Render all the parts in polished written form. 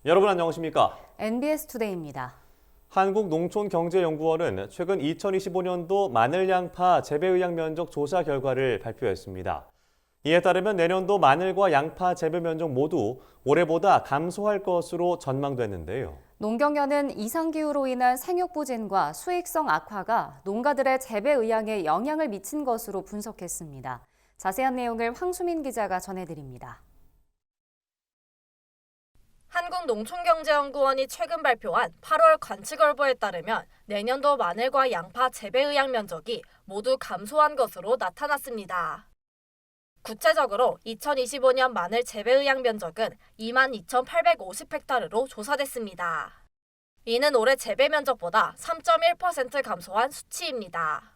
여러분 안녕하십니까? NBS 투데이입니다. 한국농촌경제연구원은 최근 2025년도 마늘 양파 재배 의향 면적 조사 결과를 발표했습니다. 이에 따르면 내년도 마늘과 양파 재배 면적 모두 올해보다 감소할 것으로 전망됐는데요. 농경연은 이상기후로 인한 생육 부진과 수익성 악화가 농가들의 재배 의향에 영향을 미친 것으로 분석했습니다. 자세한 내용을 황수민 기자가 전해드립니다. 한국농촌경제연구원이 최근 발표한 8월 관측얼보에 따르면 내년도 마늘과 양파 재배 의향 면적이 모두 감소한 것으로 나타났습니다. 구체적으로 2025년 마늘 재배 의향 면적은 22,850헥타르로 조사됐습니다. 이는 올해 재배 면적보다 3.1% 감소한 수치입니다.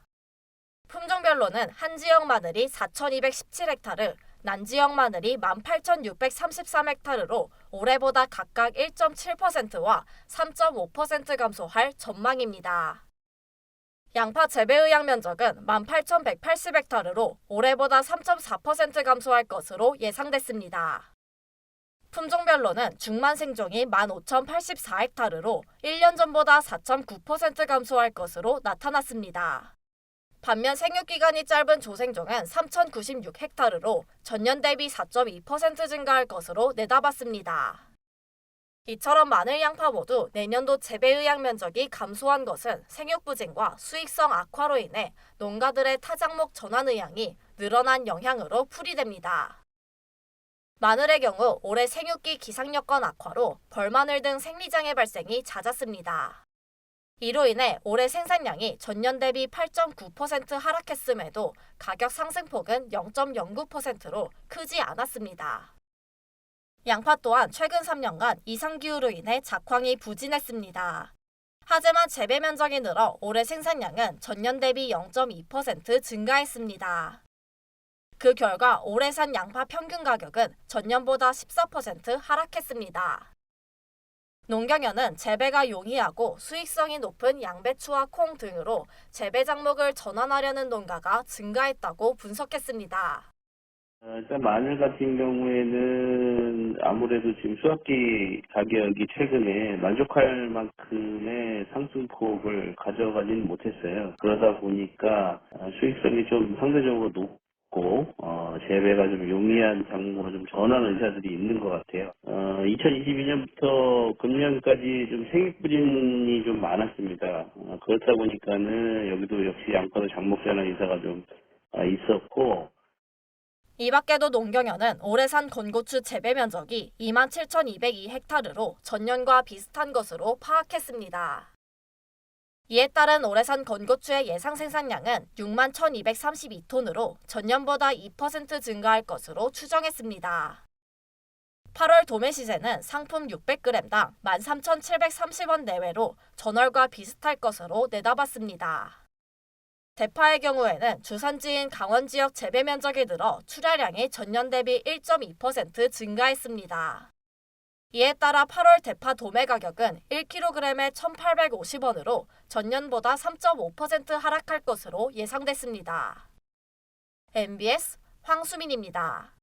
품종별로는 한 지역 마늘이 4,217헥타르, 난지역 마늘이 18,633헥타르로 올해보다 각각 1.7%와 3.5% 감소할 전망입니다. 양파 재배 의향 면적은 18,180헥타르로 올해보다 3.4% 감소할 것으로 예상됐습니다. 품종별로는 중만 생종이 15,084헥타르로 1년 전보다 4.9% 감소할 것으로 나타났습니다. 반면 생육기간이 짧은 조생종은 3,096헥타르로 전년 대비 4.2% 증가할 것으로 내다봤습니다. 이처럼 마늘, 양파 모두 내년도 재배 의향 면적이 감소한 것은 생육 부진과 수익성 악화로 인해 농가들의 타작목 전환 의향이 늘어난 영향으로 풀이됩니다. 마늘의 경우 올해 생육기 기상 여건 악화로 벌마늘 등 생리장애 발생이 잦았습니다. 이로 인해 올해 생산량이 전년 대비 8.9% 하락했음에도 가격 상승폭은 0.09%로 크지 않았습니다. 양파 또한 최근 3년간 이상기후로 인해 작황이 부진했습니다. 하지만 재배 면적이 늘어 올해 생산량은 전년 대비 0.2% 증가했습니다. 그 결과 올해 산 양파 평균 가격은 전년보다 14% 하락했습니다. 농경연은 재배가 용이하고 수익성이 높은 양배추와 콩 등으로 재배 작목을 전환하려는 농가가 증가했다고 분석했습니다. 일단 마늘 같은 경우에는 아무래도 지금 수확기 가격이 최근에 만족할 만큼의 상승폭을 가져가지는 못했어요. 그러다 보니까 수익성이 좀 상대적으로 높고 재배가 좀 용이한 작물로 좀 전환 의사들이 있는 것 같아요. 2022년부터 금년까지 좀 생육 부진이 좀 많았습니다. 그렇다 보니까는 여기도 역시 양파도 작목 전환 의사가 좀 있었고. 이 밖에도 농경연은 올해 산 건고추 재배 면적이 27,202헥타르로 전년과 비슷한 것으로 파악했습니다. 이에 따른 올해 산 건고추의 예상 생산량은 61,232톤으로 전년보다 2% 증가할 것으로 추정했습니다. 8월 도매 시세는 상품 600g당 13,730원 내외로 전월과 비슷할 것으로 내다봤습니다. 대파의 경우에는 주산지인 강원 지역 재배 면적이 늘어 출하량이 전년 대비 1.2% 증가했습니다. 이에 따라 8월 대파 도매 가격은 1kg에 1,850원으로 전년보다 3.5% 하락할 것으로 예상됐습니다. MBS 황수민입니다.